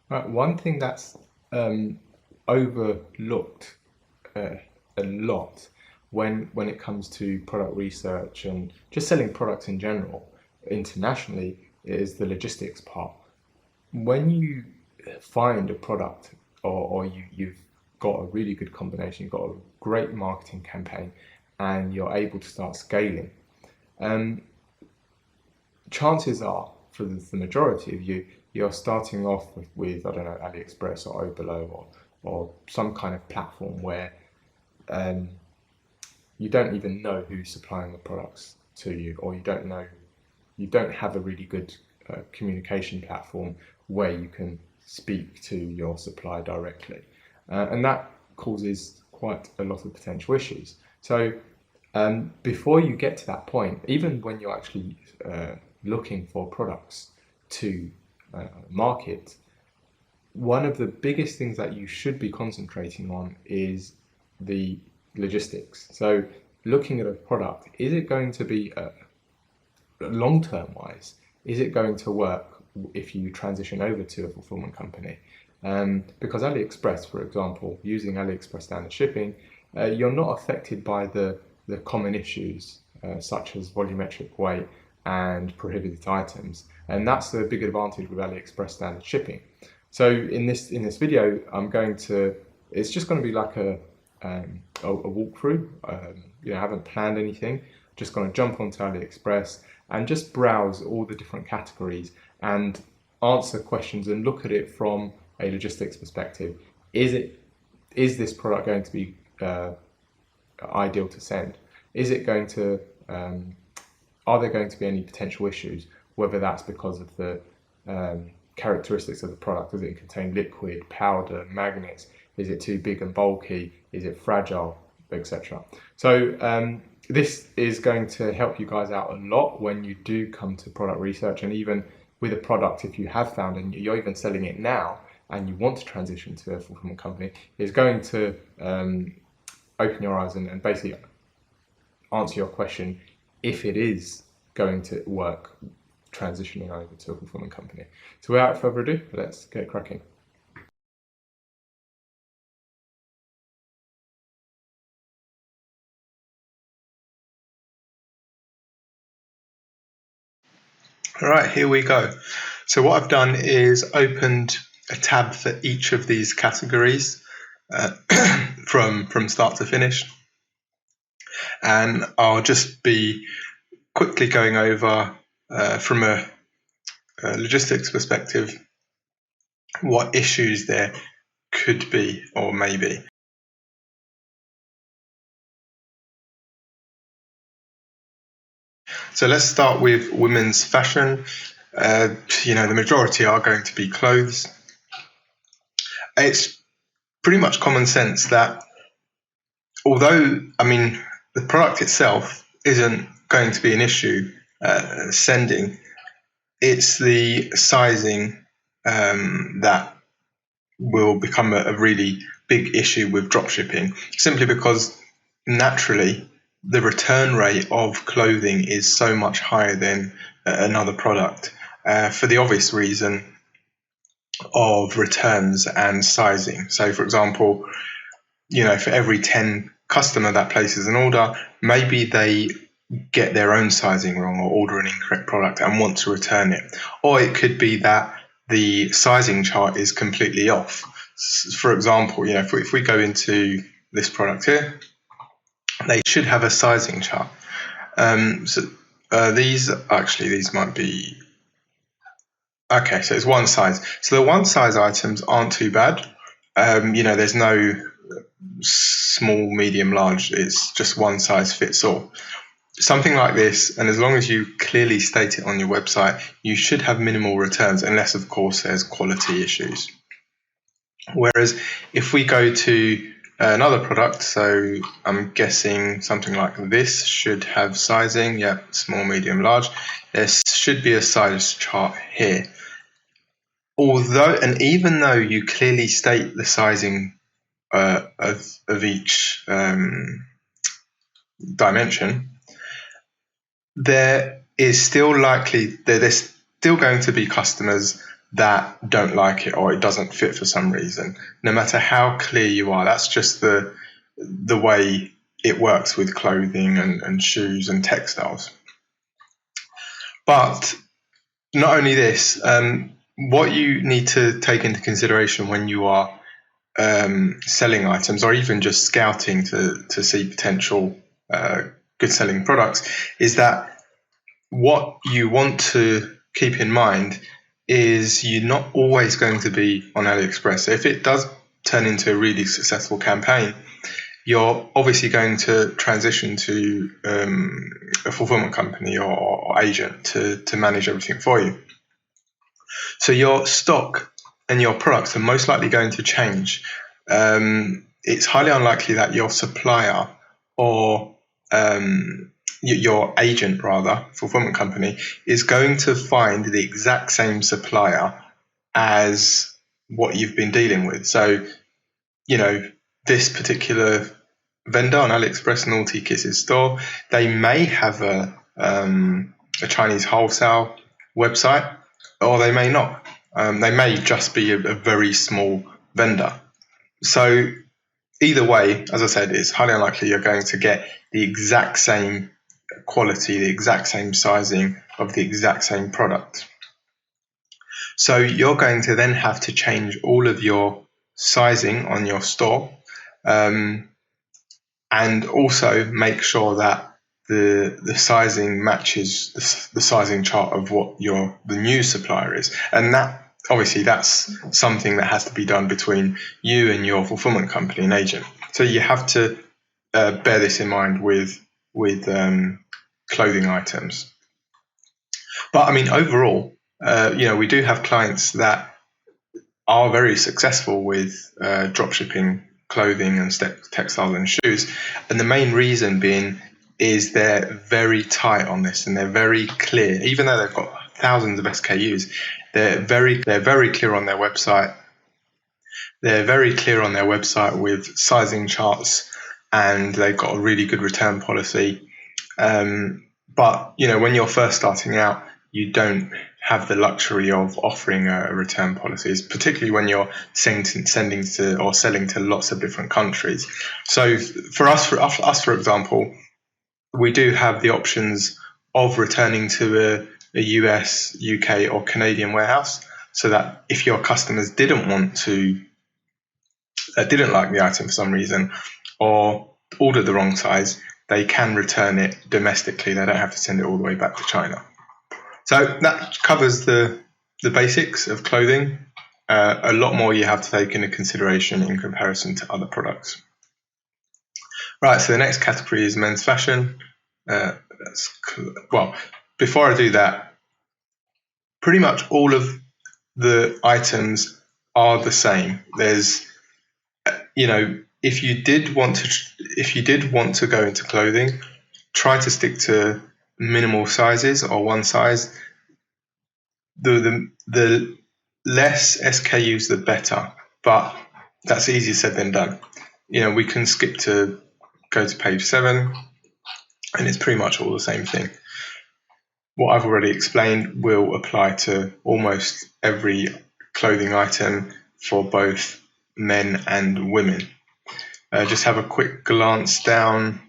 One thing that's overlooked a lot when it comes to product research and just selling products in general internationally is the logistics part. When you find a product or you've got a really good combination, you've got a great marketing campaign, and you're able to start scaling, um, chances are, for the majority of you, you're starting off with I don't know, Aliexpress or Oberlo or some kind of platform where um, you don't even know who's supplying the products to you, or you don't have a really good communication platform where you can speak to your supplier directly, and that causes quite a lot of potential issues. So before you get to that point, even when you're actually looking for products to market, one of the biggest things that you should be concentrating on is the logistics. So looking at a product, is it going to be long-term wise, is it going to work if you transition over to a fulfillment company? Because AliExpress, for example, using AliExpress Standard Shipping, you're not affected by the common issues such as volumetric weight and prohibited items, and that's the big advantage with AliExpress Standard Shipping. So in this video, it's just going to be like a walkthrough. I haven't planned anything. Just going to jump onto AliExpress and just browse all the different categories and answer questions and look at it from a logistics perspective. Is this product going to be ideal to send? Is it going to are there going to be any potential issues, whether that's because of the characteristics of the product? Does it contain liquid, powder, magnets? Is it too big and bulky? Is it fragile, etc.? So this is going to help you guys out a lot when you do come to product research, and even with a product, if you have found and you're even selling it now and you want to transition to a fulfillment company, is going to open your eyes and basically answer your question if it is going to work transitioning over to a fulfillment company. So without further ado, let's get cracking. All right, here we go. So what I've done is opened a tab for each of these categories from start to finish, and I'll just be quickly going over from a logistics perspective what issues there could be or may be. So let's start with women's fashion. The majority are going to be clothes. It's pretty much common sense that although, the product itself isn't going to be an issue sending, it's the sizing that will become a really big issue with dropshipping, simply because naturally the return rate of clothing is so much higher than another product for the obvious reason of returns and sizing. So for example, for every 10 customer that places an order, maybe they get their own sizing wrong or order an incorrect product and want to return it. Or it could be that the sizing chart is completely off. For example, if we go into this product here, they should have a sizing chart. These might be okay. So it's one size. So the one size items aren't too bad. There's no small, medium, large. It's just one size fits all. Something like this, and as long as you clearly state it on your website, you should have minimal returns, unless of course there's quality issues. Whereas if we go to another product, so I'm guessing something like this should have sizing, small, medium, large. There should be a size chart here. Even though you clearly state the sizing of each dimension, there's still going to be customers that don't like it or it doesn't fit for some reason, no matter how clear you are. That's just the way it works with clothing and shoes and textiles. But not only this, what you need to take into consideration when you are selling items, or even just scouting to see potential good selling products, is that what you want to keep in mind is you're not always going to be on AliExpress. So if it does turn into a really successful campaign, you're obviously going to transition to a fulfillment company or agent to manage everything for you. So your stock and your products are most likely going to change. It's highly unlikely that your supplier or your agent, rather, fulfillment company, is going to find the exact same supplier as what you've been dealing with. So, this particular vendor on AliExpress Naughty Kisses store, they may have a Chinese wholesale website, or they may not. They may just be a very small vendor. So either way, as I said, it's highly unlikely you're going to get the exact same quality, the exact same sizing of the exact same product. So you're going to then have to change all of your sizing on your store, and also make sure that the sizing matches the sizing chart of what the new supplier is. And that's something that has to be done between you and your fulfillment company and agent. So you have to bear this in mind with clothing items. But I mean, overall, we do have clients that are very successful with dropshipping clothing and textiles and shoes, and the main reason being is they're very tight on this, and they're very clear. Even though they've got thousands of SKUs, they're very clear on their website. They're very clear on their website with sizing charts, and they've got a really good return policy. But when you're first starting out, you don't have the luxury of offering a return policy, particularly when you're sending to or selling to lots of different countries. So for us, for example, we do have the options of returning to a US, UK, or Canadian warehouse, so that if your customers didn't like the item for some reason, or ordered the wrong size, they can return it domestically. They don't have to send it all the way back to China. So that covers the basics of clothing. A lot more you have to take into consideration in comparison to other products. Right, so the next category is men's fashion. Before I do that, pretty much all of the items are the same. There's, if you did want to go into clothing, try to stick to minimal sizes or one size. The less SKUs, the better, but that's easier said than done. We can go to page 7, and it's pretty much all the same thing. What I've already explained will apply to almost every clothing item for both men and women. Just have a quick glance down,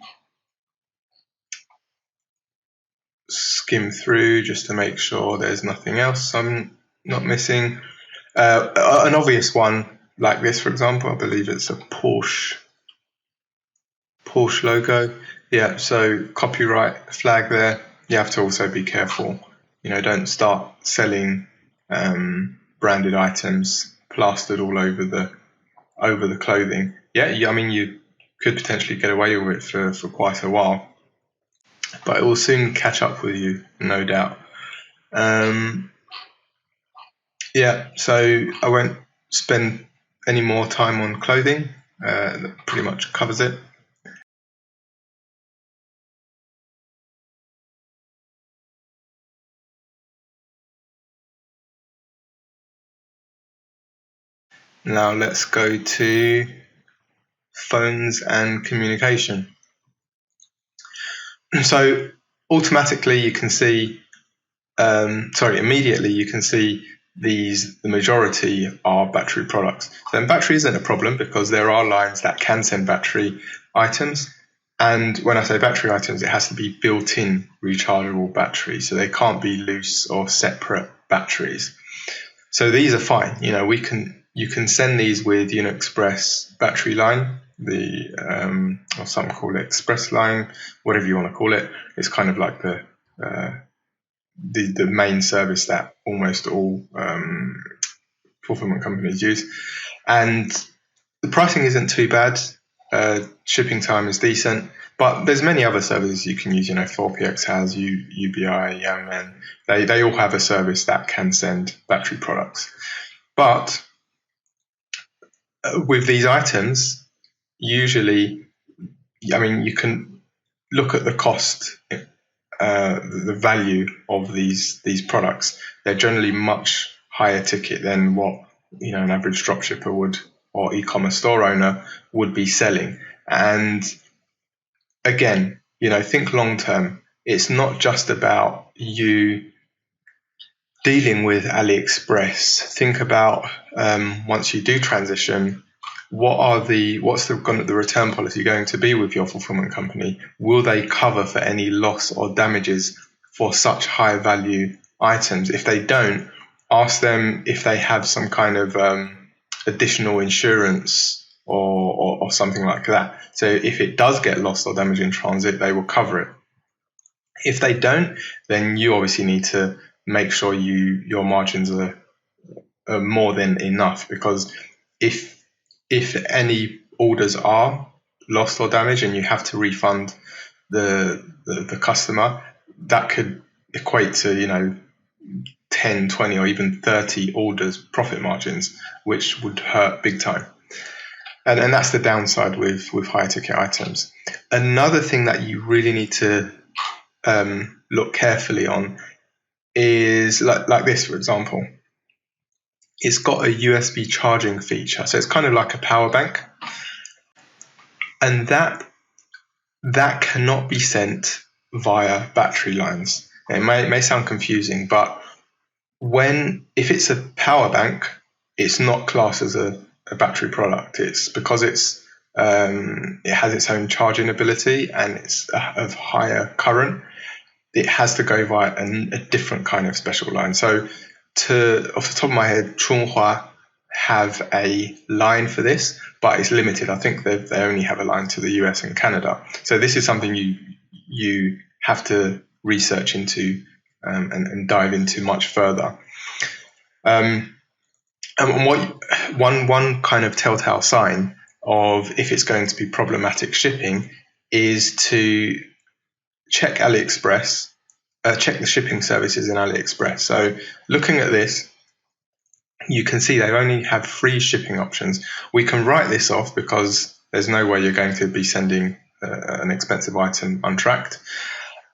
skim through just to make sure there's nothing else I'm not missing. An obvious one like this, for example, I believe it's a Porsche logo. Yeah, so copyright flag there. You have to also be careful. Don't start selling branded items plastered all over the clothing. Yeah, I mean, you could potentially get away with it for quite a while, but it will soon catch up with you, no doubt. So I won't spend any more time on clothing. That pretty much covers it. Now let's go to phones and communication. So automatically you can see immediately you can see the majority are battery products. Then battery isn't a problem because there are lines that can send battery items. And when I say battery items, it has to be built-in rechargeable batteries. So they can't be loose or separate batteries. So these are fine. You can send these with Express battery line, or some call it Express line, whatever you want to call it. It's kind of like the main service that almost all fulfillment companies use. And the pricing isn't too bad. Shipping time is decent, but there's many other services you can use. 4PX has, UBI, Yanmen. They all have a service that can send battery products. But with these items, usually, you can look at the cost, the value of these products. They're generally much higher ticket than what an average dropshipper would, or e-commerce store owner would be selling. And again, think long term. It's not just about you dealing with AliExpress. Think about once you do transition, what's the return policy going to be with your fulfillment company? Will they cover for any loss or damages for such high value items? If they don't, ask them if they have some kind of additional insurance or something like that. So if it does get lost or damaged in transit, they will cover it. If they don't, then you obviously need to make sure your margins are more than enough, because if any orders are lost or damaged and you have to refund the customer, that could equate to 10, 20 or even 30 orders profit margins, which would hurt big time. And that's the downside with higher ticket items. Another thing that you really need to look carefully on is like this, for example. It's got a USB charging feature, so it's kind of like a power bank, and that cannot be sent via battery lines. It may sound confusing, but if it's a power bank, it's not classed as a battery product. It's because it has its own charging ability and it's of higher current. It has to go via a different kind of special line. So off the top of my head, Chunghua have a line for this, but it's limited. I think they only have a line to the US and Canada. So this is something you have to research into and dive into much further. And one kind of telltale sign of if it's going to be problematic shipping is to check AliExpress, check the shipping services in AliExpress. So looking at this, you can see they only have 3 shipping options. We can write this off because there's no way you're going to be sending an expensive item untracked.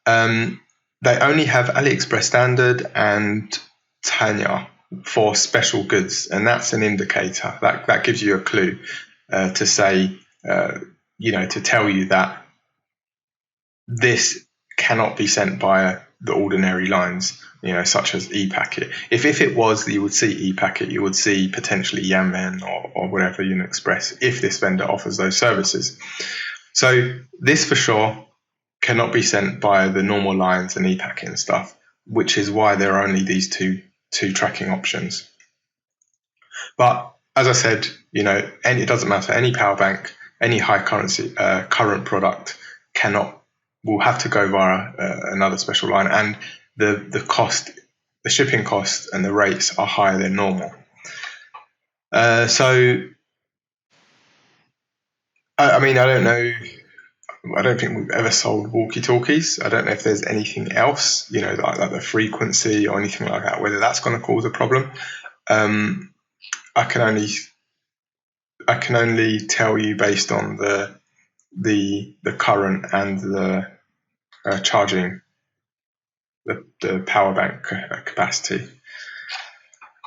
They only have AliExpress Standard and Tanya for special goods, and that's an indicator. That gives you a clue to say, to tell you that this cannot be sent via the ordinary lines, such as ePacket. If it was, you would see ePacket, you would see potentially Yanmen or whatever, Express, if this vendor offers those services. So this for sure cannot be sent via the normal lines and ePacket and stuff, which is why there are only these two tracking options. But as I said, it doesn't matter. Any power bank, any high current product will have to go via another special line, and the cost, the shipping cost and the rates are higher than normal. So, I don't know. I don't think we've ever sold walkie-talkies. I don't know if there's anything else, like the frequency or anything like that, whether that's going to cause a problem. I can only tell you based on the current and the charging, the power bank capacity.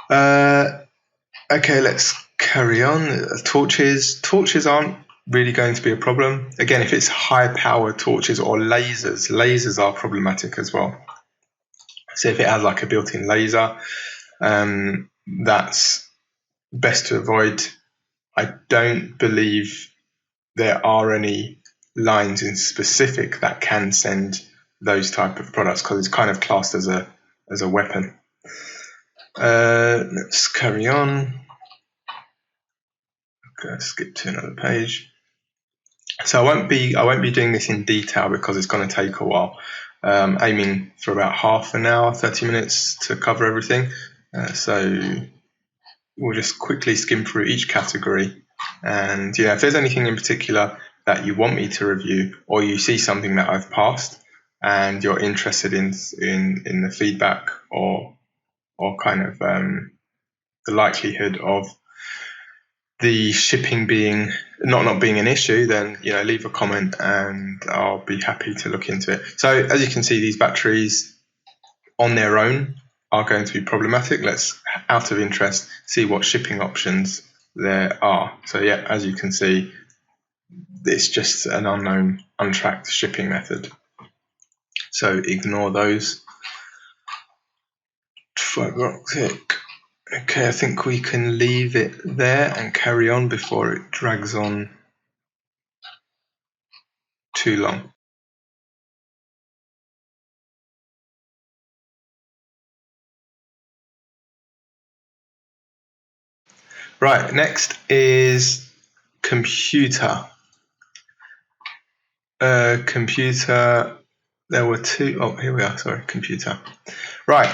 Okay, let's carry on. Torches aren't really going to be a problem. Again, if it's high power torches or lasers are problematic as well. So if it has like a built-in laser, that's best to avoid. I don't believe there are any lines in specific that can send those type of products because it's kind of classed as a weapon. Let's carry on. Okay, skip to another page. So I won't be doing this in detail because it's going to take a while. Aiming for about half an hour, 30 minutes to cover everything. So we'll just quickly skim through each category. And if there's anything in particular that you want me to review, or you see something that I've passed and you're interested in the feedback or kind of the likelihood of the shipping being not being an issue, then leave a comment and I'll be happy to look into it. So as you can see, these batteries on their own are going to be problematic. Let's, out of interest, see what shipping options there are. So yeah, as you can see, it's just an unknown, untracked shipping method. So ignore those. Fiber optic. Okay, I think we can leave it there and carry on before it drags on too long. Right, next is computer. Computer, there were two. Oh, here we are, sorry, computer. Right.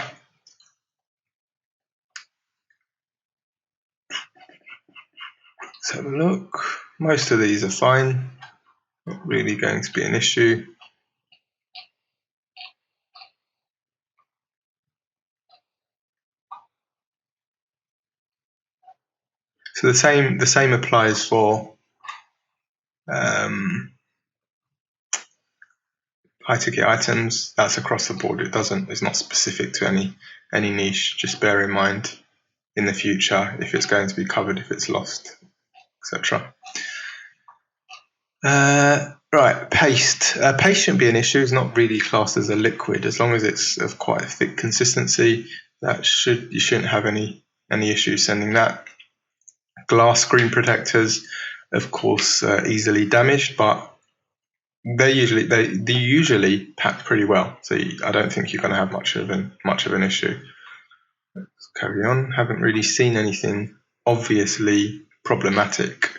Let's have a look. Most of these are fine. Not really going to be an issue. So the same applies for high ticket items. That's across the board. It's not specific to any niche. Just bear in mind in the future if it's going to be covered, if it's lost, etc. Right, paste. Paste shouldn't be an issue. It's not really classed as a liquid as long as it's of quite a thick consistency. You shouldn't have any issues sending that. Glass screen protectors, of course, easily damaged, but they usually pack pretty well. So I don't think you're going to have much of an issue. Let's carry on. Haven't really seen anything obviously problematic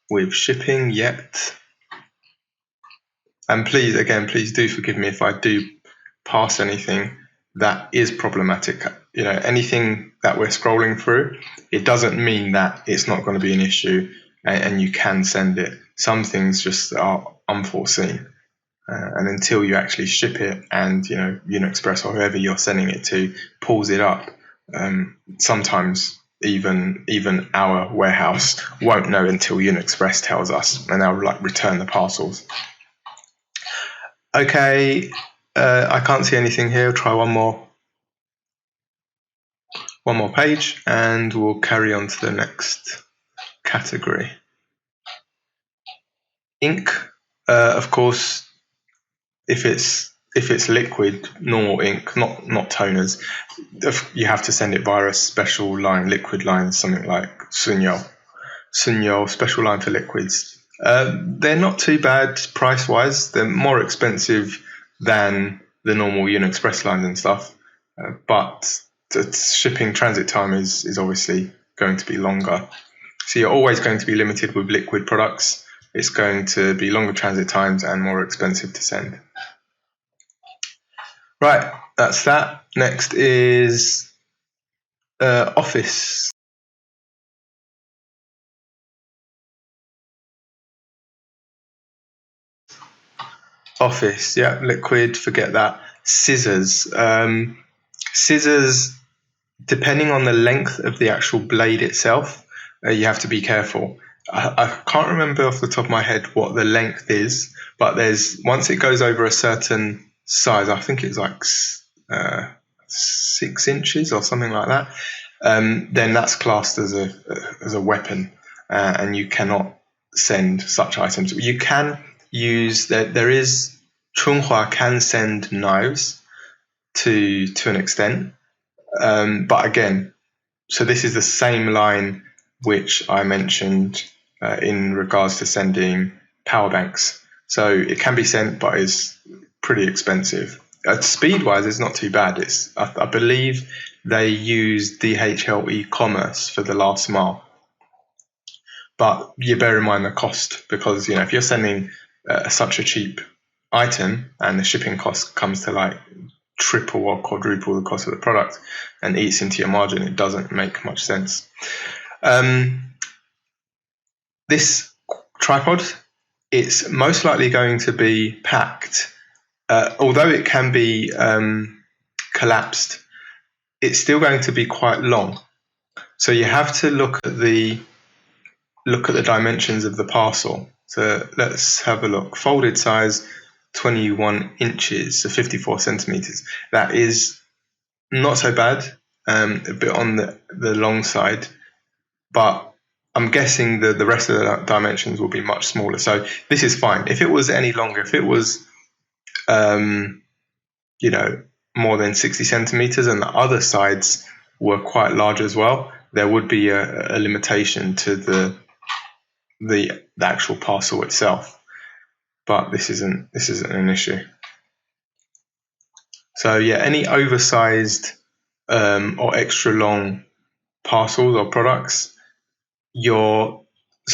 with shipping yet. And please do forgive me if I do pass anything that is problematic. Anything that we're scrolling through, it doesn't mean that it's not going to be an issue and you can send it. Some things just are unforeseen. And until you actually ship it and, Aliexpress or whoever you're sending it to pulls it up, sometimes even our warehouse won't know until Aliexpress tells us, and they'll return the parcels. Okay, I can't see anything here. Try one more page and we'll carry on to the next category. Ink, of course, if it's liquid, normal ink, not toners, you have to send it via a special line, liquid line, something like Sunyo, special line for liquids. They're not too bad price-wise. They're more expensive than the normal Aliexpress lines and stuff, but the shipping transit time is obviously going to be longer. So you're always going to be limited with liquid products. It's going to be longer transit times and more expensive to send. Right, that's that. Next is Office. Office, yeah, liquid, forget that. Scissors. Scissors, depending on the length of the actual blade itself, you have to be careful. I can't remember off the top of my head what the length is, but once it goes over a certain size, I think it's like 6 inches or something like that, then that's classed as a weapon, and you cannot send such items. You can use there is Chunhua can send knives, to an extent. But again, so this is the same line which I mentioned in regards to sending power banks. So it can be sent, but it's pretty expensive. Speed-wise, it's not too bad. I believe they use DHL e-commerce for the last mile. But you bear in mind the cost, because if you're sending such a cheap item and the shipping cost comes to like triple or quadruple the cost of the product and eats into your margin, it doesn't make much sense. This tripod, it's most likely going to be packed. Although it can be collapsed, it's still going to be quite long. So you have to look at the dimensions of the parcel. So let's have a look. Folded size 21 inches, so 54 centimeters. That is not so bad, a bit on the long side, but I'm guessing the rest of the dimensions will be much smaller. So this is fine. If it was any longer, if it was, more than 60 centimeters and the other sides were quite large as well, there would be a limitation to the actual parcel itself. But this isn't an issue. So yeah, any oversized or extra long parcels or products, so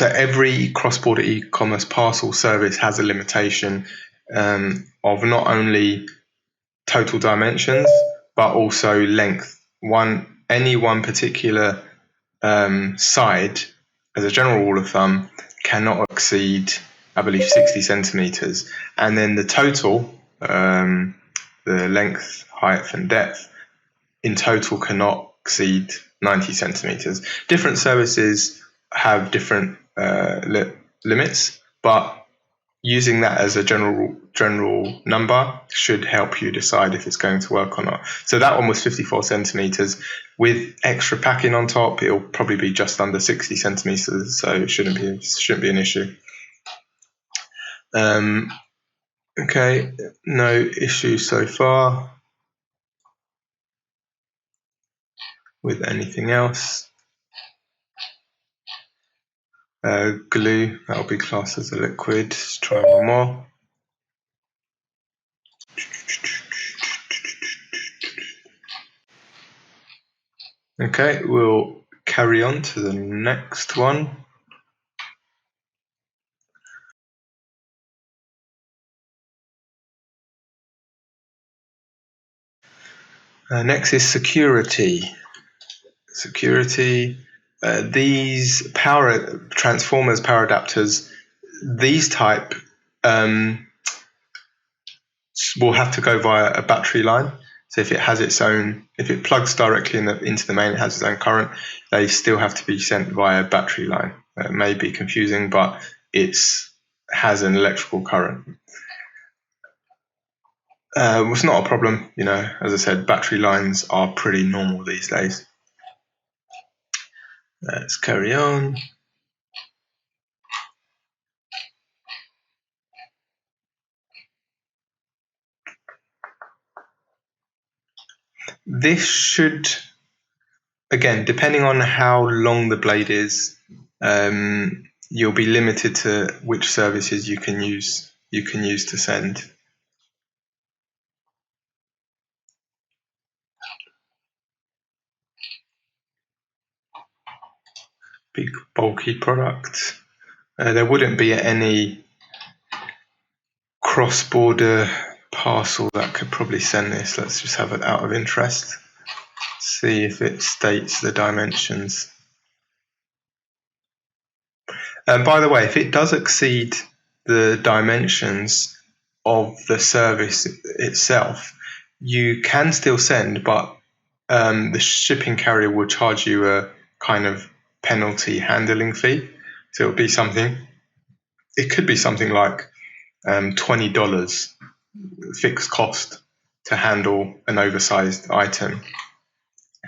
every cross-border e-commerce parcel service has a limitation of not only total dimensions but also length. Any one particular side, as a general rule of thumb, cannot exceed, I believe, 60 centimeters, and then the total, the length, height, and depth in total cannot exceed 90 centimeters. Different services have different limits, but using that as a general number should help you decide if it's going to work or not. So that one was 54 centimeters. With extra packing on top, it'll probably be just under 60 centimeters, so it shouldn't be an issue. Okay, no issues so far with anything else. Glue, that'll be classed as a liquid. Let's try one more. Okay, we'll carry on to the next one. Next is security. These power transformers, power adapters, these type will have to go via a battery line. So if it plugs directly into the main, it has its own current, they still have to be sent via a battery line. It may be confusing, but it has an electrical current. It's not a problem, as I said, battery lines are pretty normal these days. Let's carry on. This should, again, depending on how long the blade is, you'll be limited to which services you can use to send. Big bulky product. There wouldn't be any cross-border parcel that could probably send this. Let's just have it out of interest. See if it states the dimensions. By the way, if it does exceed the dimensions of the service itself, you can still send, but the shipping carrier will charge you a kind of penalty handling fee. So it could be something like $20 fixed cost to handle an oversized item.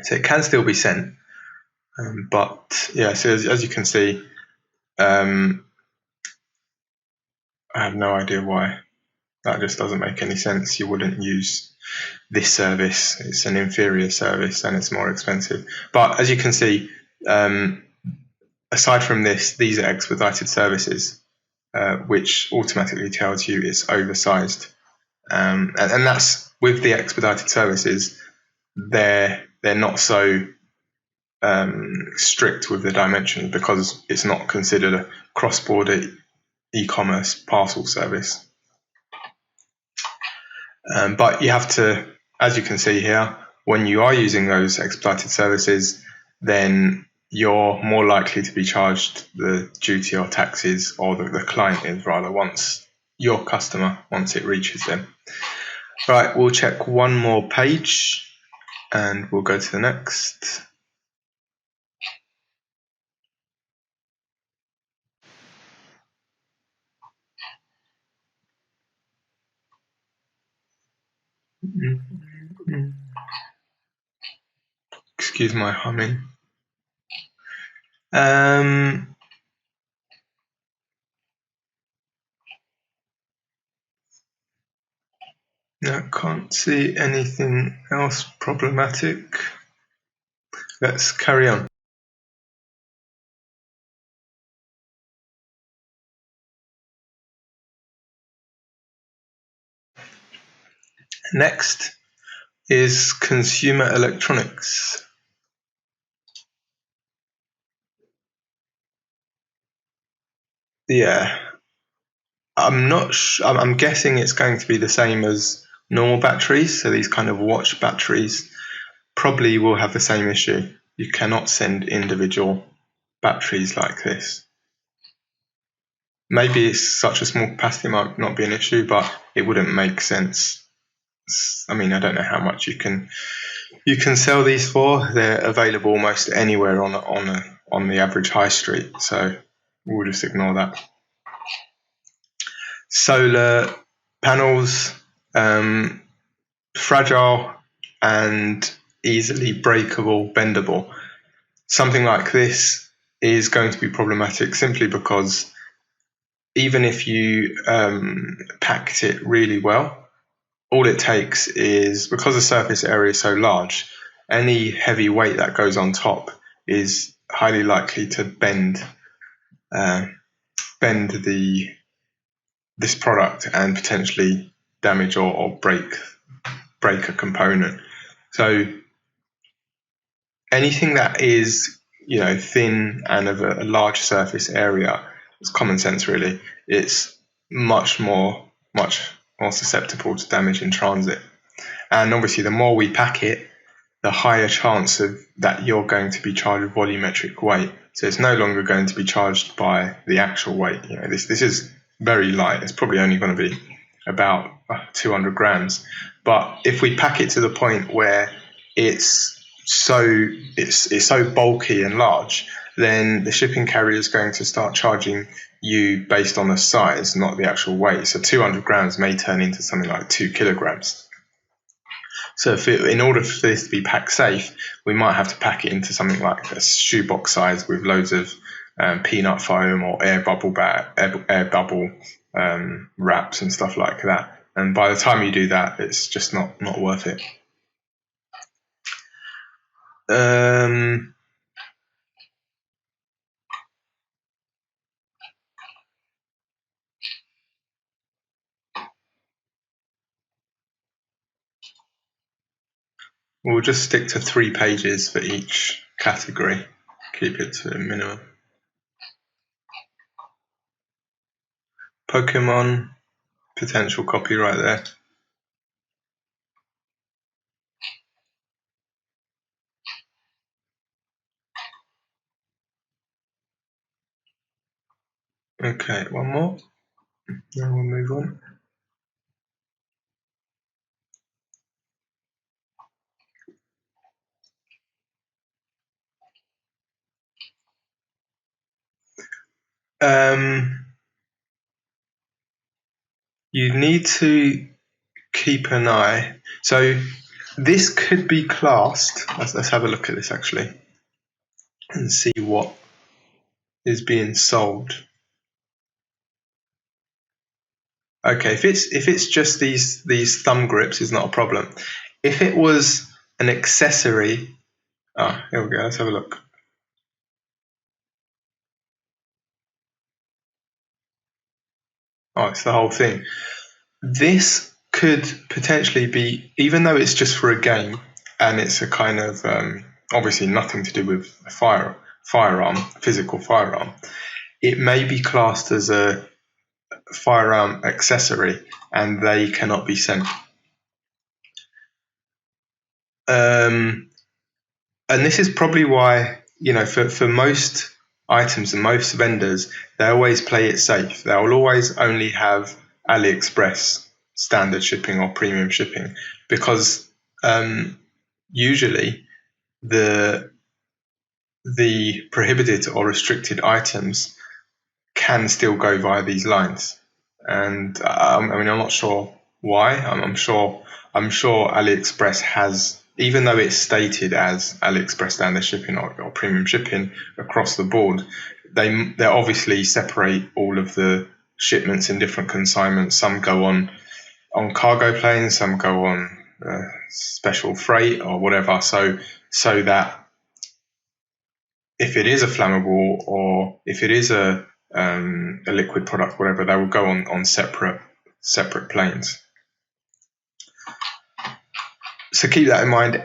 So it can still be sent, but yeah. So as you can see, I have no idea why. That just doesn't make any sense. You wouldn't use this service, it's an inferior service and it's more expensive. But as you can see, aside from this, these are expedited services, which automatically tells you it's oversized. And that's with the expedited services, they're not so strict with the dimensions because it's not considered a cross-border e-commerce parcel service. But you have to, as you can see here, when you are using those expedited services, then you're more likely to be charged the duty or taxes, or the client is rather, once your customer, once it reaches them. Right, we'll check one more page and we'll go to the next. Excuse my humming. No, can't see anything else problematic. Let's carry on. Next is consumer electronics. Yeah, I'm not. I'm guessing it's going to be the same as normal batteries. So these kind of watch batteries probably will have the same issue. You cannot send individual batteries like this. Maybe it's such a small capacity might not be an issue, but it wouldn't make sense. I mean, I don't know how much you can sell these for. They're available almost anywhere on the average high street, so we'll just ignore that. Solar panels, fragile and easily breakable, bendable. Something like this is going to be problematic simply because even if you packed it really well, all it takes is, because the surface area is so large, any heavy weight that goes on top is highly likely to bend this product and potentially damage or break a component. So anything that is, thin and of a large surface area, it's common sense really. It's much more susceptible to damage in transit. And obviously, the more we pack it, the higher chance of that you're going to be charged volumetric weight. So it's no longer going to be charged by the actual weight. This is very light. It's probably only going to be about 200 grams. But if we pack it to the point where it's so bulky and large, then the shipping carrier is going to start charging you based on the size, not the actual weight. So 200 grams may turn into something like 2 kilograms. So in order for this to be pack safe, we might have to pack it into something like a shoebox size with loads of peanut foam or air bubble wraps and stuff like that. And by the time you do that, it's just not worth it. We'll just stick to 3 pages for each category. Keep it to a minimum. Pokemon, potential copyright there. Okay, one more. Then we'll move on. You need to keep an eye. So this could be classed. Let's have a look at this actually and see what is being sold. Okay, if it's just these thumb grips, is not a problem. If it was an accessory, here we go. Let's have a look. Oh, it's the whole thing. This could potentially be, even though it's just for a game and it's a kind of obviously nothing to do with a firearm, physical firearm. It may be classed as a firearm accessory, and they cannot be sent. And this is probably why, for most items and most vendors, they always play it safe. They will always only have Aliexpress standard shipping or premium shipping, because usually the prohibited or restricted items can still go via these lines. And I'm not sure why. I'm sure AliExpress has, even though it's stated as AliExpress standard shipping or premium shipping across the board, they obviously separate all of the shipments in different consignments. Some go on cargo planes, some go on special freight or whatever. So that if it is a flammable or if it is a liquid product, whatever, they will go on separate planes. So keep that in mind.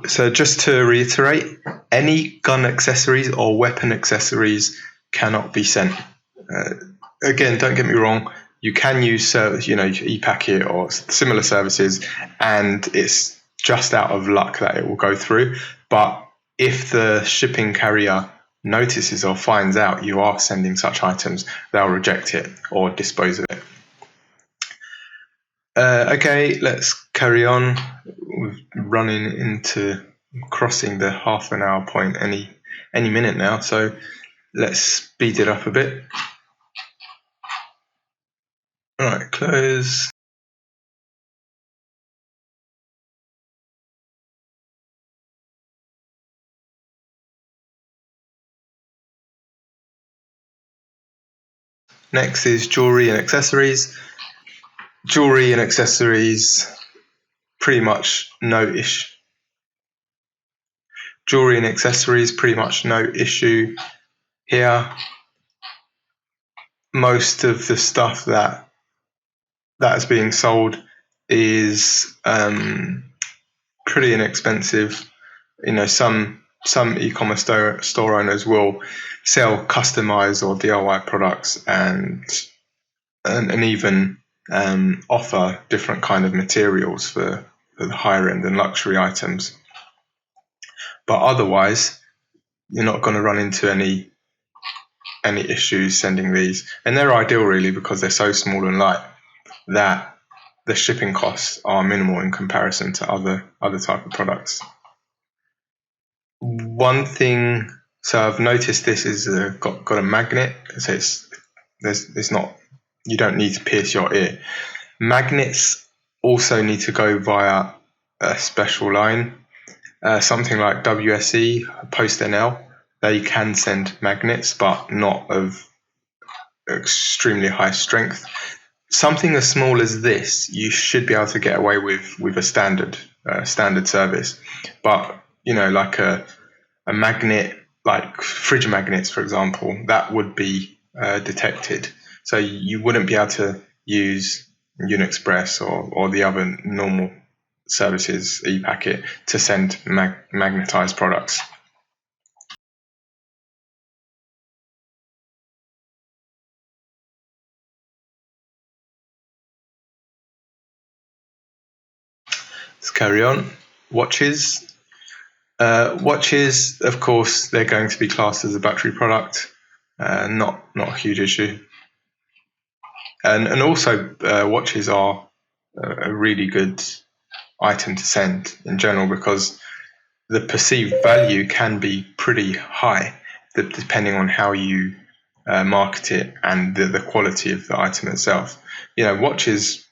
So just to reiterate, any gun accessories or weapon accessories cannot be sent. Again, don't get me wrong, you can use ePacket or similar services, and it's just out of luck that it will go through. But if the shipping carrier notices or finds out you are sending such items, they'll reject it or dispose of it. Okay, let's carry on. We're crossing the half an hour point any minute now, so let's speed it up a bit. All right, close. Next is jewelry and accessories. Jewelry and accessories, pretty much no issue. Jewelry and accessories, pretty much no issue here. Most of the stuff that is being sold is pretty inexpensive. Some e-commerce store owners will sell customized or DIY products and even offer different kind of materials for the higher end and luxury items. But otherwise, you're not going to run into any issues sending these. And they're ideal really because they're so small and light that the shipping costs are minimal in comparison to other type of products. One thing, so I've noticed this is got a magnet. So it's not, you don't need to pierce your ear. Magnets also need to go via a special line. Something like WSE, PostNL, they can send magnets, but not of extremely high strength. Something as small as this, you should be able to get away with a standard service. But like a magnet, like fridge magnets, for example, that would be detected. So you wouldn't be able to use Aliexpress or the other normal services, ePacket, to send magnetized products. Let's carry on. Watches. Watches, of course, they're going to be classed as a battery product. Not a huge issue. And also, watches are a really good item to send in general because the perceived value can be pretty high depending on how you market it and the quality of the item itself. Watches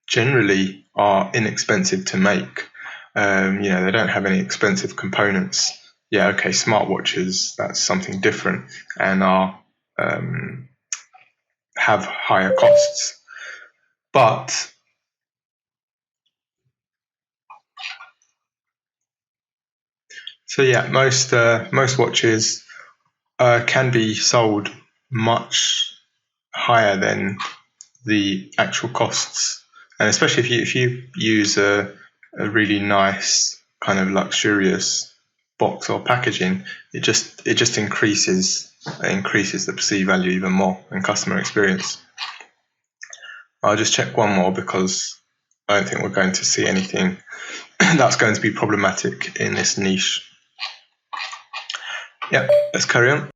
generally are inexpensive to make. They don't have any expensive components. Yeah, okay, smartwatches, that's something different and are have higher costs. But so yeah, most watches can be sold much higher than the actual costs, and especially if you use a really nice kind of luxurious box or packaging, it just increases the perceived value even more and customer experience. I'll just check one more because I don't think we're going to see anything that's going to be problematic in this niche. Yeah, let's carry on.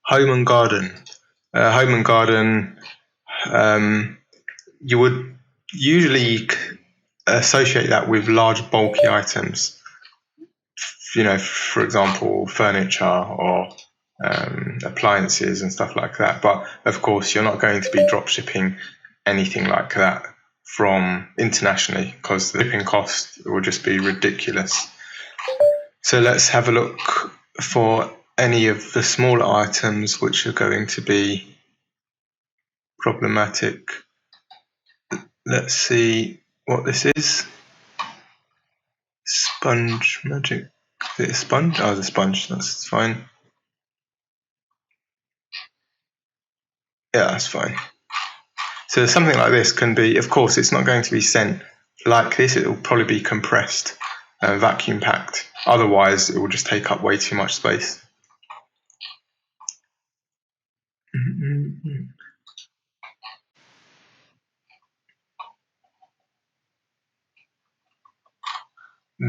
Home and garden. Home and garden, you would usually associate that with large, bulky items. For example, furniture or appliances and stuff like that. But of course, you're not going to be drop shipping anything like that from internationally because the shipping cost will just be ridiculous. So let's have a look for any of the smaller items which are going to be problematic. Let's see what this is. Sponge magic. Is it a sponge? Oh, it's a sponge. That's fine. Yeah, that's fine. So something like this can be, of course, it's not going to be sent like this. It will probably be compressed, vacuum packed. Otherwise, it will just take up way too much space.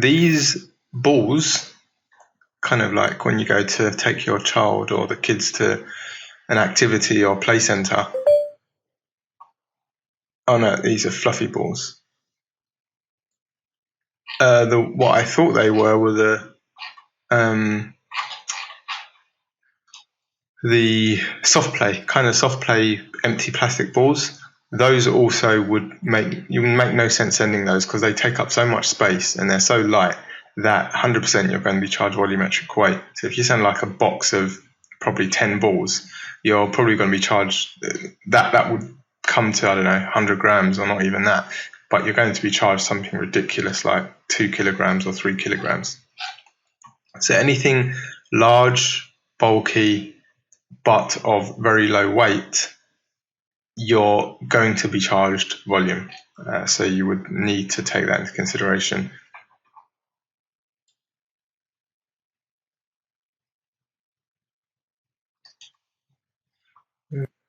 These balls, kind of like when you go to take your child or the kids to an activity or play centre. Oh no, these are fluffy balls. What I thought they were the soft play empty plastic balls. Those also would make no sense sending those because they take up so much space and they're so light that 100% you're going to be charged volumetric weight. So if you send like a box of probably 10 balls, you're probably going to be charged that would come to, I don't know, 100 grams or not even that, but you're going to be charged something ridiculous like 2 kilograms or 3 kilograms. So anything large, bulky, but of very low weight, you're going to be charged volume. So you would need to take that into consideration.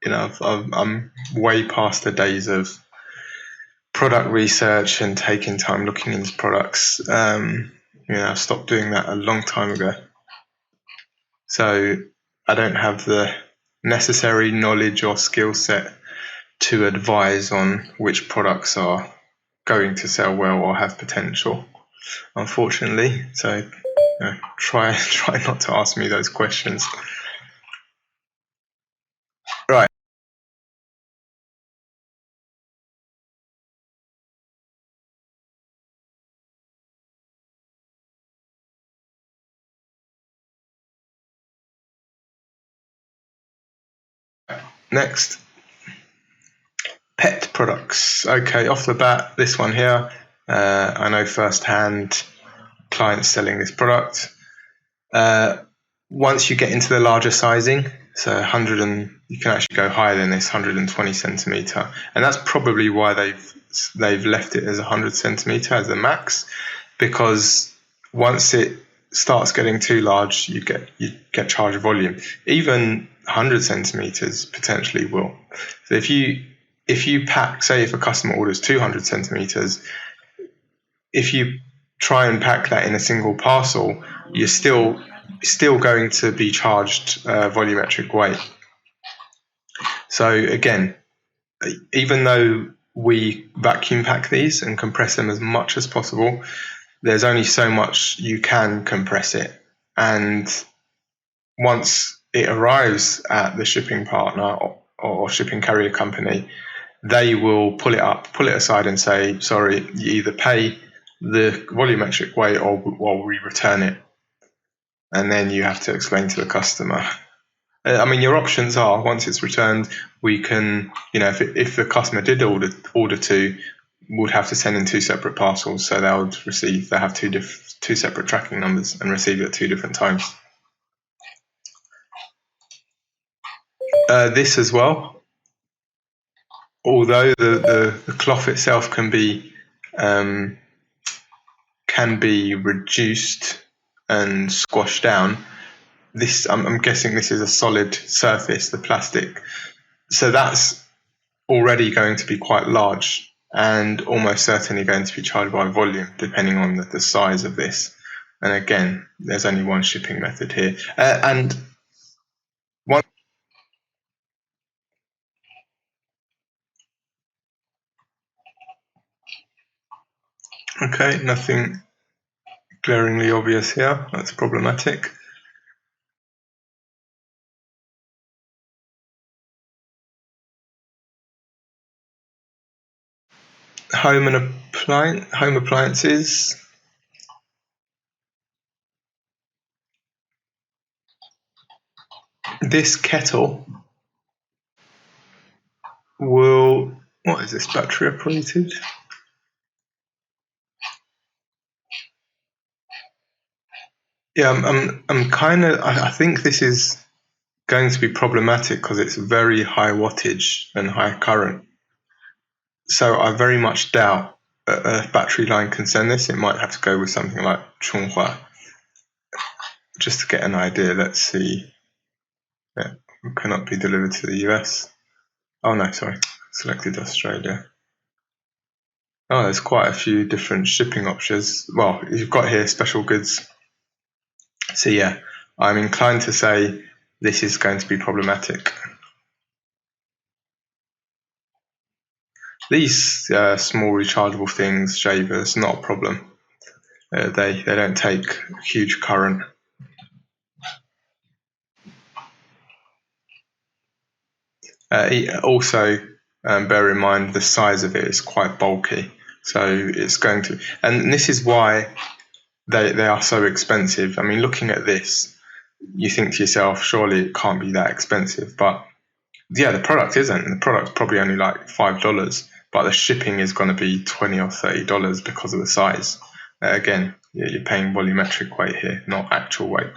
I'm way past the days of product research and taking time looking into products. I stopped doing that a long time ago. So I don't have the necessary knowledge or skill set to advise on which products are going to sell well or have potential, unfortunately. So try not to ask me those questions. Right. Next, pet products. Okay, off the bat, this one here, I know firsthand clients selling this product. Once you get into the larger sizing, so 100 and you can actually go higher than this, 120 centimeter, and that's probably why they've left it as 100 centimeter as the max, because once it starts getting too large, you get charged volume. Even 100 centimeters potentially will. So if you pack, say if a customer orders 200 centimeters, if you try and pack that in a single parcel, you're still going to be charged volumetric weight. So again, even though we vacuum pack these and compress them as much as possible, there's only so much you can compress it. And once it arrives at the shipping partner or shipping carrier company, they will pull it aside and say, sorry, you either pay the volumetric weight or we return it. And then you have to explain to the customer. I mean, your options are, once it's returned, we can, if the customer did order two, would have to send in two separate parcels. So they have two separate tracking numbers and receive it at two different times. This as well, although the cloth itself can be reduced and squashed down, I'm guessing this is a solid surface, the plastic, so that's already going to be quite large and almost certainly going to be charged by volume depending on the size of this. And again, there's only one shipping method here, and one. Okay, nothing glaringly obvious here. That's problematic. Home appliances. This kettle will. What is this? Battery operated? Yeah, I'm kind of. I think this is going to be problematic because it's very high wattage and high current. So I very much doubt a battery line can send this. It might have to go with something like Chunghua. Just to get an idea, let's see. Yeah, cannot be delivered to the US. Oh no, sorry. Selected Australia. Oh, there's quite a few different shipping options. Well, you've got here special goods. So yeah, I'm inclined to say this is going to be problematic. These small rechargeable things, shavers, not a problem. They don't take huge current. Also, bear in mind the size of it is quite bulky, so it's going to. And this is why they are so expensive. I mean, looking at this, you think to yourself, surely it can't be that expensive. But yeah, the product isn't. The product's probably only like $5, but the shipping is going to be $20 or $30 because of the size. Again, you're paying volumetric weight here, not actual weight.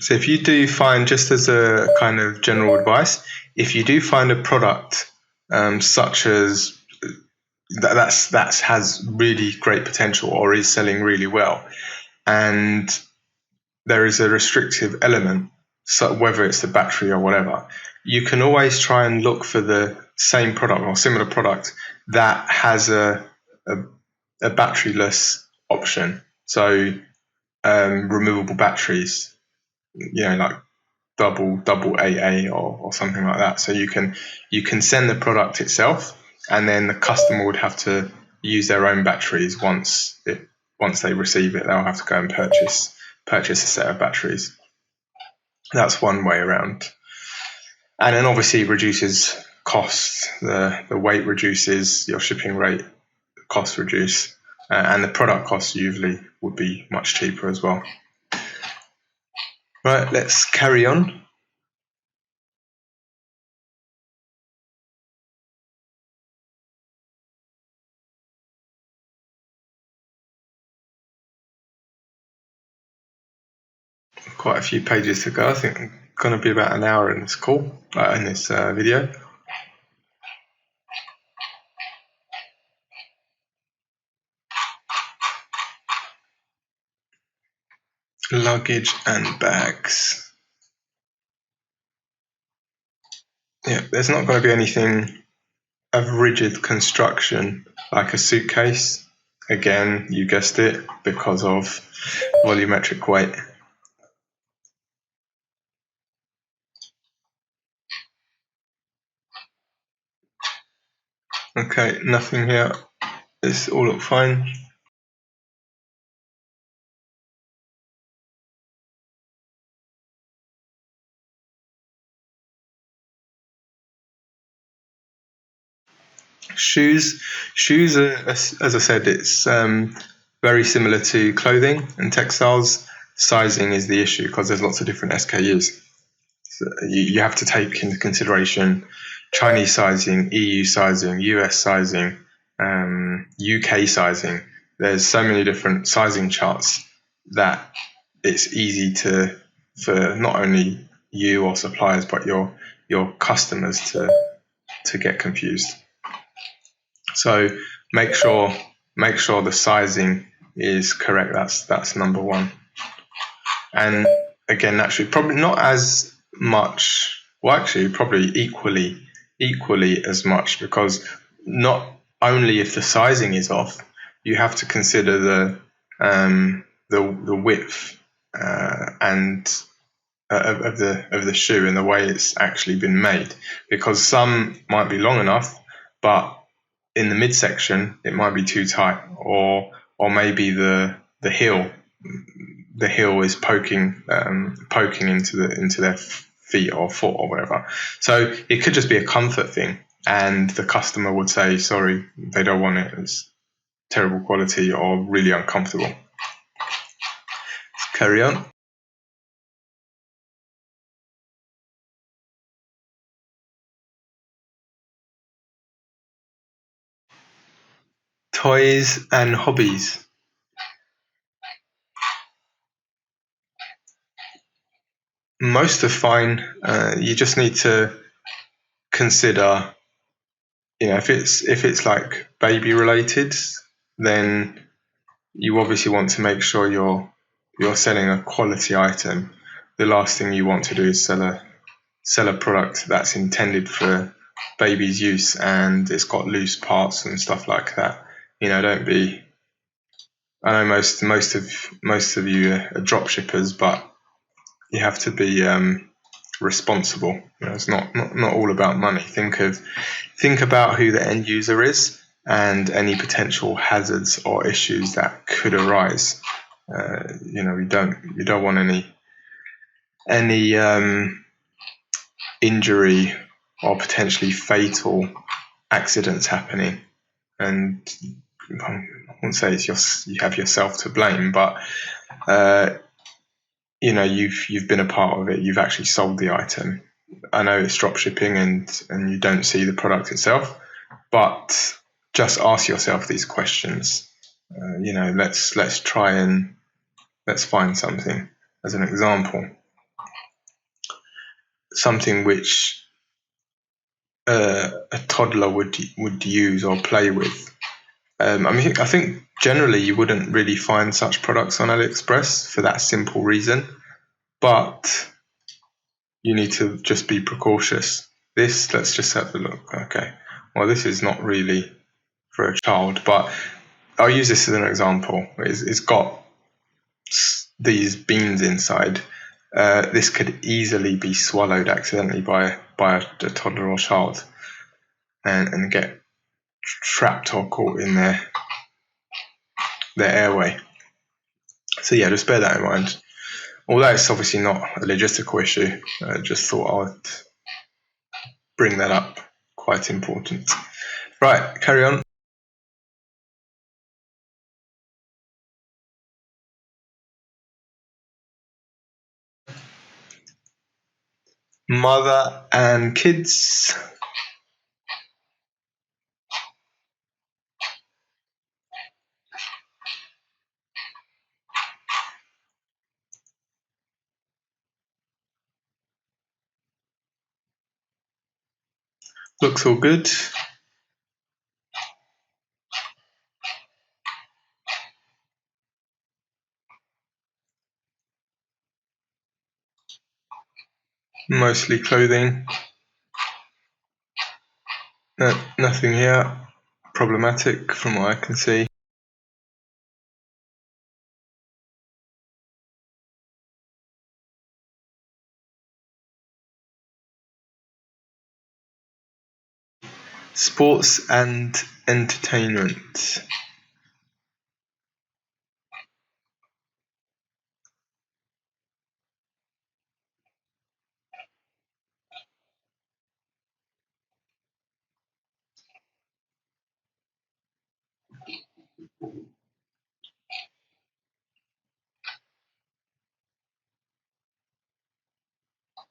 So if you do find, just as a kind of general advice, if you do find a product such as that has really great potential or is selling really well, and there is a restrictive element, so whether it's the battery or whatever, you can always try and look for the same product or similar product that has a batteryless option. So removable batteries, like double AA or something like that. So you can send the product itself, and then the customer would have to use their own batteries once they receive it. They'll have to go and purchase a set of batteries. That's one way around, and then obviously it reduces costs. The weight reduces, your shipping rate costs reduce, and the product costs usually would be much cheaper as well. Right, let's carry on. Quite a few pages to go. I think I'm going to be about an hour in this call, in this video. Luggage and bags. Yeah, there's not going to be anything of rigid construction like a suitcase. Again, you guessed it, because of volumetric weight. Okay, nothing here. This all look fine. Shoes are, as I said, it's very similar to clothing and textiles. Sizing is the issue because there's lots of different SKUs. So you have to take into consideration Chinese sizing, EU sizing, US sizing, UK sizing. There's so many different sizing charts that it's easy for not only you or suppliers but your customers to get confused. So make sure the sizing is correct. That's number one. And again, naturally, probably not as much. Well, actually, probably equally as much, because not only if the sizing is off, you have to consider the width and of the shoe and the way it's actually been made, because some might be long enough, but in the midsection it might be too tight, or maybe the heel is poking into their feet or foot or whatever. So it could just be a comfort thing, and the customer would say sorry, they don't want it, it's terrible quality or really uncomfortable. Let's carry on. Toys and hobbies. Most are fine. You just need to consider, if it's like baby related, then you obviously want to make sure you're selling a quality item. The last thing you want to do is sell a product that's intended for baby's use and it's got loose parts and stuff like that. Don't be. I know most of you are drop shippers, but you have to be responsible. It's not all about money. Think about who the end user is and any potential hazards or issues that could arise. You don't want any injury or potentially fatal accidents happening. And I wouldn't say you have yourself to blame, but you've been a part of it. You've actually sold the item. I know it's drop shipping and you don't see the product itself, but just ask yourself these questions. Let's try and let's find something as an example. Something which a toddler would use or play with. I think generally you wouldn't really find such products on Aliexpress for that simple reason, but you need to just be precautious. Let's just have a look. Okay, well, this is not really for a child, but I'll use this as an example. It's got these beans inside. This could easily be swallowed accidentally by a toddler or child and get trapped or caught in their airway. So yeah, just bear that in mind. Although it's obviously not a logistical issue, I just thought I would bring that up. Quite important. Right, carry on. Mother and kids. Looks all good. Mostly clothing. No, nothing here problematic from what I can see. Sports and entertainment.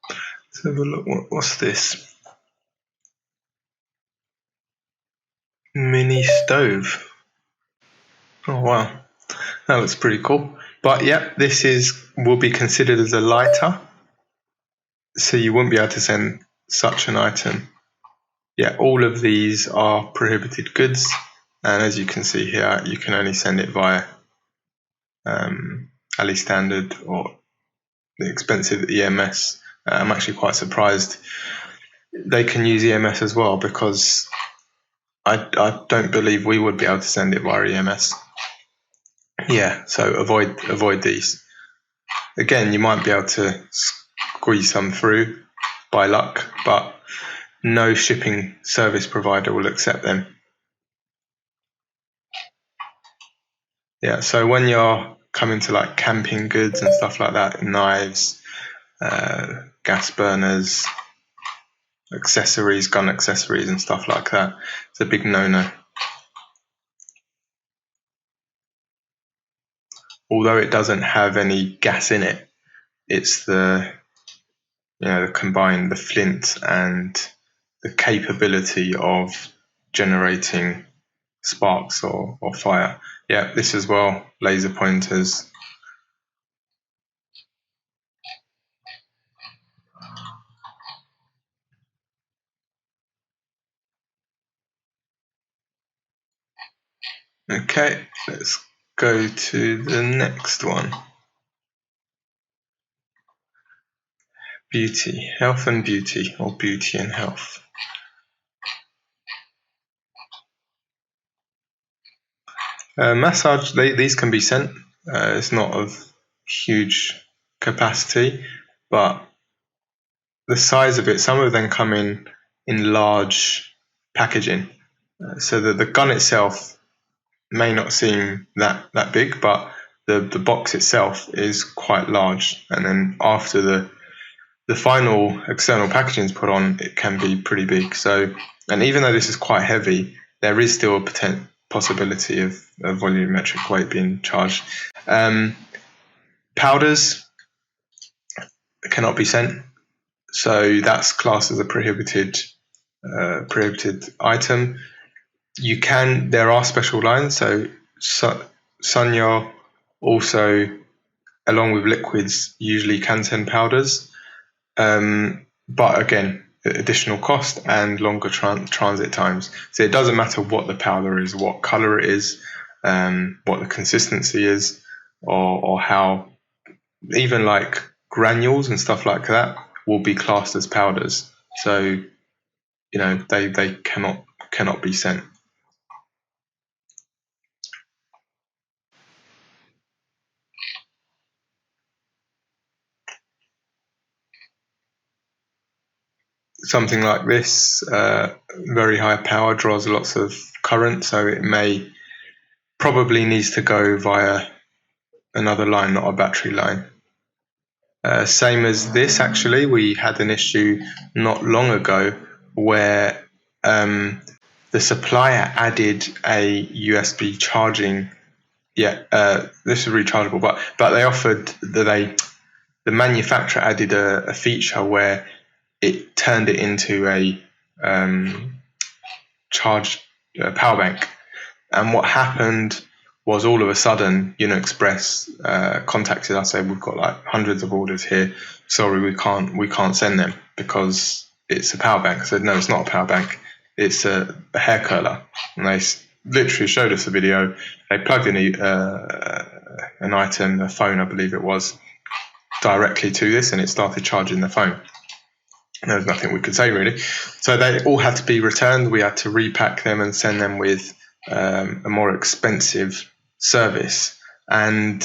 Let's have a look. What's this? Mini stove. Oh wow, that looks pretty cool. But yeah, this will be considered as a lighter, so you wouldn't be able to send such an item. Yeah, all of these are prohibited goods, and as you can see here, you can only send it via Ali Standard or the expensive EMS. I'm actually quite surprised they can use EMS as well, because I don't believe we would be able to send it via EMS. Yeah, so avoid these. Again, you might be able to squeeze some through by luck, but no shipping service provider will accept them. Yeah, so when you're coming to like camping goods and stuff like that, knives, gas burners, accessories, gun accessories and stuff like that, it's a big no-no. Although it doesn't have any gas in it, it's the combined the flint and the capability of generating sparks or fire. Yeah, this as well, laser pointers. Okay, let's go to the next one. Beauty, health and beauty, or beauty and health. Massage, these can be sent. It's not of huge capacity, but the size of it, some of them come in large packaging. So the gun itself may not seem that big, but the box itself is quite large. And then after the final external packaging is put on, it can be pretty big. So, and even though this is quite heavy, there is still a possibility of volumetric weight being charged. Powders cannot be sent, so that's classed as a prohibited item. There are special lines, so Sunya also, along with liquids, usually can send powders, but again, additional cost and longer transit times. So it doesn't matter what the powder is, what color it is, what the consistency is, or how, even like granules and stuff like that will be classed as powders. So they cannot be sent. Something like this, very high power, draws lots of current, so it probably needs to go via another line, not a battery line. Same as this, actually, we had an issue not long ago where the supplier added a USB charging. Yeah, this is rechargeable, but they offered the manufacturer added a feature where it turned it into a charged power bank. And what happened was, all of a sudden, Aliexpress contacted us, said, we've got like hundreds of orders here. Sorry, we can't send them because it's a power bank. I said, no, it's not a power bank. It's a hair curler. And they literally showed us a video. They plugged in an item, a phone, I believe it was, directly to this, and it started charging the phone. There was nothing we could say, really. So they all had to be returned. We had to repack them and send them with a more expensive service. And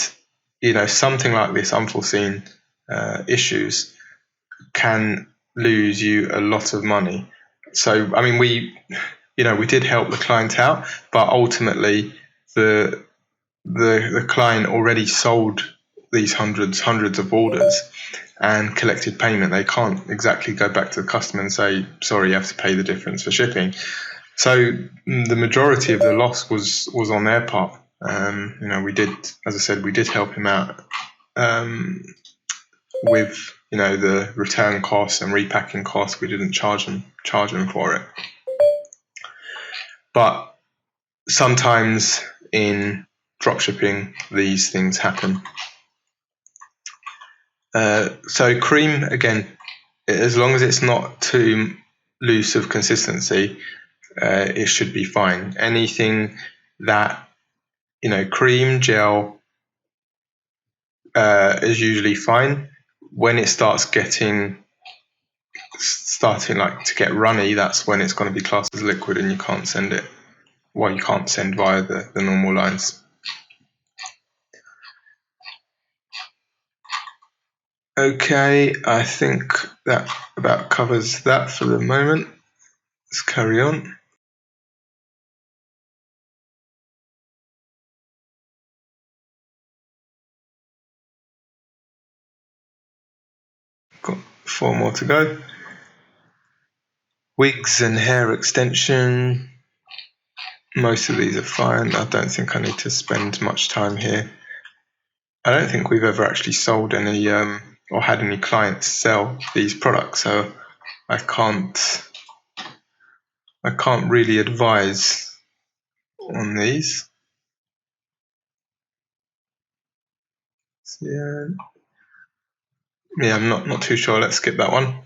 something like this, unforeseen issues, can lose you a lot of money. So I mean, we did help the client out, but ultimately the client already sold these hundreds of orders and collected payment. They can't exactly go back to the customer and say, sorry, you have to pay the difference for shipping. So the majority of the loss was on their part. We did, as I said, we did help him out with the return costs and repacking costs. We didn't charge him for it, but sometimes in dropshipping these things happen. So cream, again, as long as it's not too loose of consistency, it should be fine. Anything that, cream, gel is usually fine. When it starting like to get runny, that's when it's going to be classed as liquid and you can't send it. Well, you can't send via the normal lines. Okay, I think that about covers that for the moment. Let's carry on. Got 4 more to go. Wigs and hair extension. Most of these are fine. I don't think I need to spend much time here. I don't think we've ever actually sold any or had any clients sell these products, so I can't really advise on these. Yeah, I'm not too sure. Let's skip that one.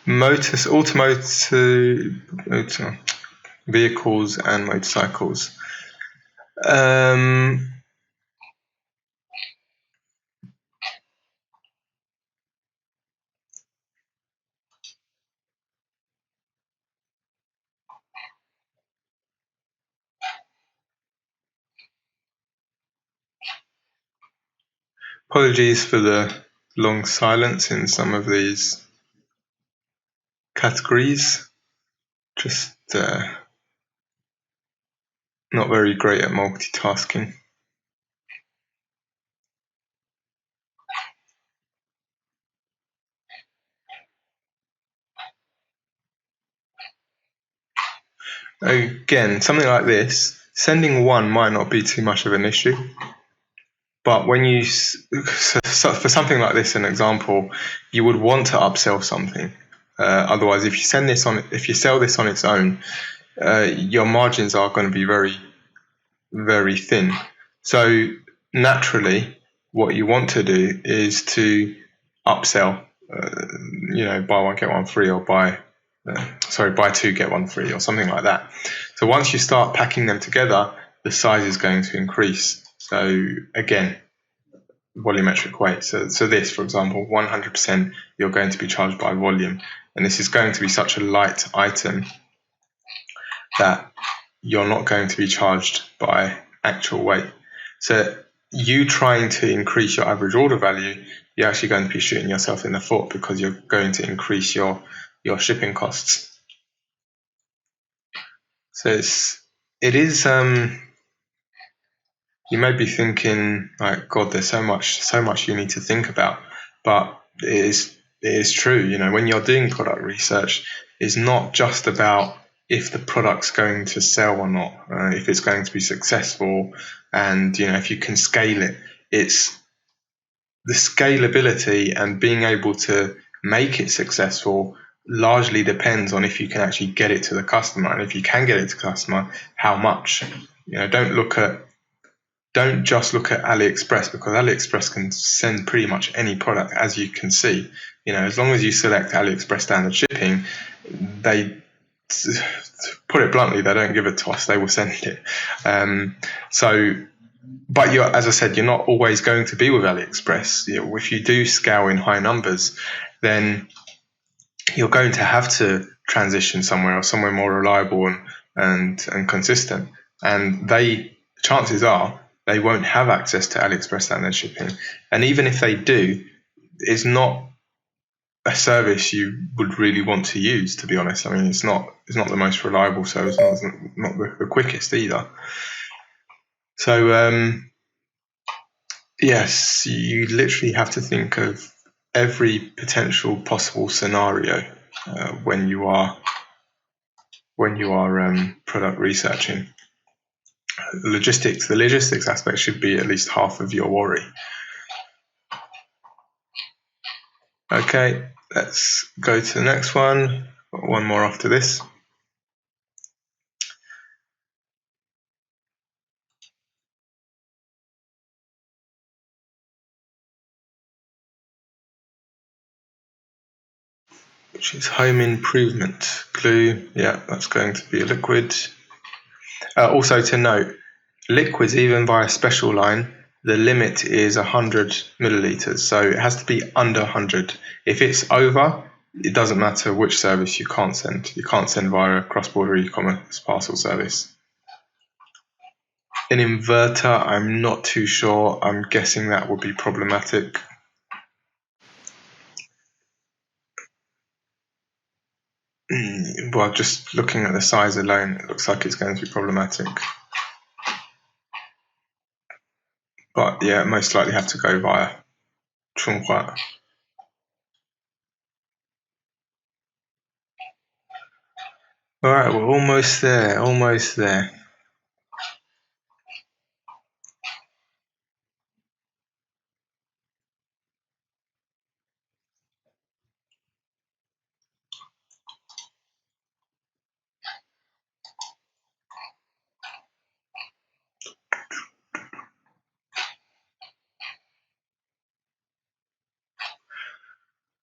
Automotive vehicles and motorcycles. Apologies for the long silence in some of these categories. Just not very great at multitasking. Again, something like this, sending one might not be too much of an issue. But when you, so for something like this, an example, you would want to upsell something. Otherwise, if you sell this on its own, your margins are going to be very, very thin. So naturally, what you want to do is to upsell. Buy one get one free, or buy two get one free, or something like that. So once you start packing them together, the size is going to increase. So again, volumetric weight. So this, for example, 100%, you're going to be charged by volume, and this is going to be such a light item that you're not going to be charged by actual weight. So you trying to increase your average order value, you're actually going to be shooting yourself in the foot, because you're going to increase your shipping costs. So it is you may be thinking, like, God, there's so much you need to think about, but it is true. When you're doing product research, it's not just about if the product's going to sell or not, if it's going to be successful, and if you can scale it. It's the scalability and being able to make it successful largely depends on if you can actually get it to the customer, and if you can get it to the customer, how much. Don't just look at Aliexpress, because Aliexpress can send pretty much any product, as you can see. As long as you select Aliexpress Standard Shipping, they, put it bluntly, they don't give it to us, they will send it. But as I said, you're not always going to be with Aliexpress. If you do scale in high numbers, then you're going to have to transition somewhere more reliable and consistent. And chances are they won't have access to Aliexpress Standard Shipping. And even if they do, it's not a service you would really want to use, to be honest. I mean, it's not the most reliable service, not the quickest either. So yes, you literally have to think of every potential possible scenario when you are product researching. The logistics aspect should be at least half of your worry. Okay, let's go to the next one. Got one more after this. Which is home improvement glue. Yeah, that's going to be a liquid. Also to note, liquids, even via special line, the limit is 100 milliliters, so it has to be under 100. If it's over, it doesn't matter which service you can't send. You can't send via a cross-border e-commerce parcel service. An inverter, I'm not too sure. I'm guessing that would be problematic. Well, just looking at the size alone, it looks like it's going to be problematic. But yeah, most likely have to go via Chunghua. Alright, we're almost there, almost there.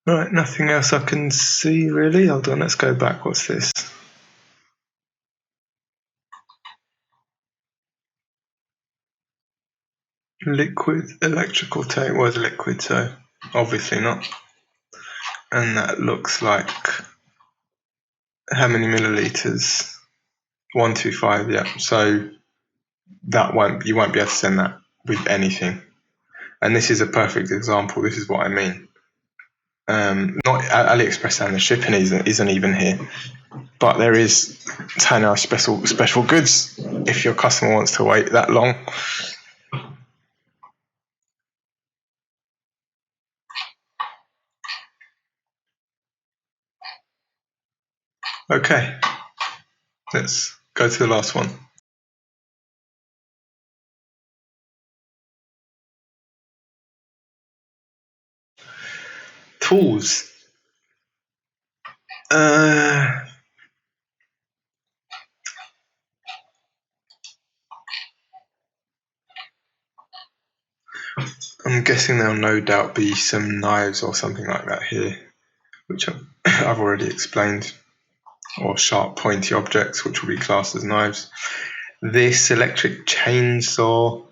Right, nothing else I can see really. Hold on, let's go back. What's this? Liquid electrical tape was liquid, so obviously not. And that looks like how many milliliters? 125, yeah. So that you won't be able to send that with anything. And this is a perfect example. This is what I mean. Not Aliexpress Standard Shipping isn't even here, but there is Tana special goods if your customer wants to wait that long. Okay, let's go to the last one. Tools. I'm guessing there'll no doubt be some knives or something like that here, which I've already explained, or sharp pointy objects, which will be classed as knives. This electric chainsaw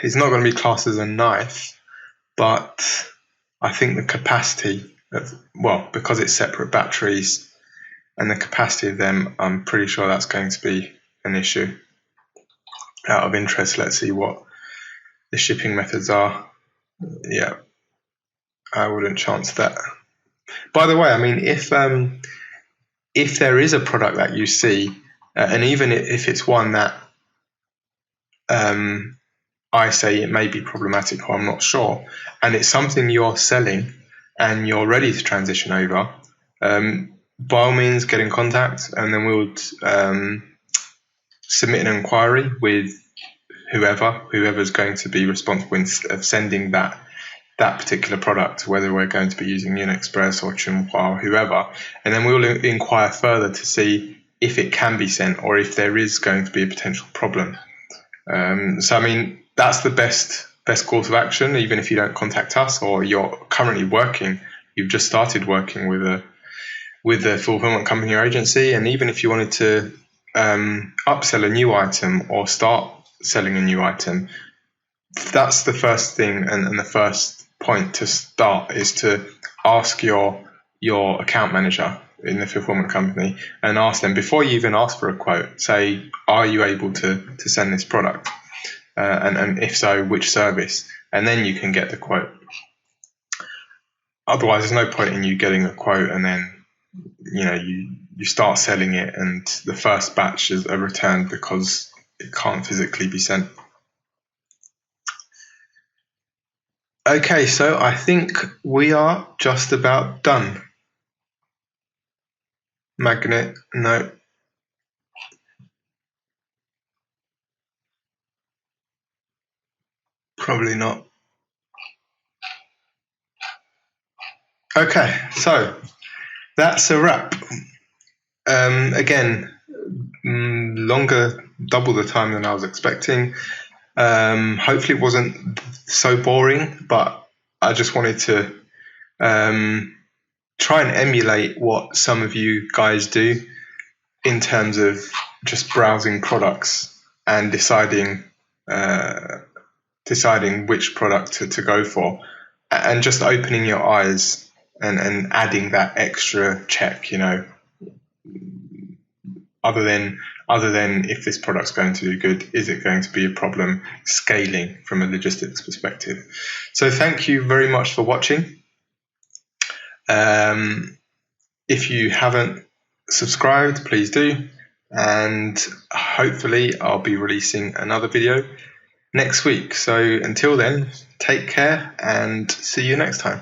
is not going to be classed as a knife, but I think the capacity because it's separate batteries and the capacity of them, I'm pretty sure that's going to be an issue. Out of interest, let's see what the shipping methods are. Yeah, I wouldn't chance that. By the way, I mean, if there is a product that you see, and even if it's one that I say it may be problematic or I'm not sure, and it's something you're selling and you're ready to transition over, by all means get in contact, and then we would submit an inquiry with whoever's going to be responsible of sending that particular product, whether we're going to be using Aliexpress or Chunghua or whoever, and then we'll inquire further to see if it can be sent or if there is going to be a potential problem. So I mean, that's the best course of action, even if you don't contact us or you're currently you've just started working with a fulfillment company or agency, and even if you wanted to upsell a new item or start selling a new item, that's the first thing and the first point to start is to ask your account manager in the fulfillment company and ask them, before you even ask for a quote, say, are you able to send this product? And if so, which service? And then you can get the quote. Otherwise, there's no point in you getting a quote and then you start selling it and the first batch is returned because it can't physically be sent. Okay, so I think we are just about done. Magnet, no. Probably not. Okay, so that's a wrap. Again, longer, double the time than I was expecting. Hopefully it wasn't so boring, but I just wanted to try and emulate what some of you guys do in terms of just browsing products and deciding which product to go for, and just opening your eyes and adding that extra check, other than if this product's going to do good, is it going to be a problem scaling from a logistics perspective? So thank you very much for watching. If you haven't subscribed, please do, and hopefully I'll be releasing another video next week. So until then, take care and see you next time.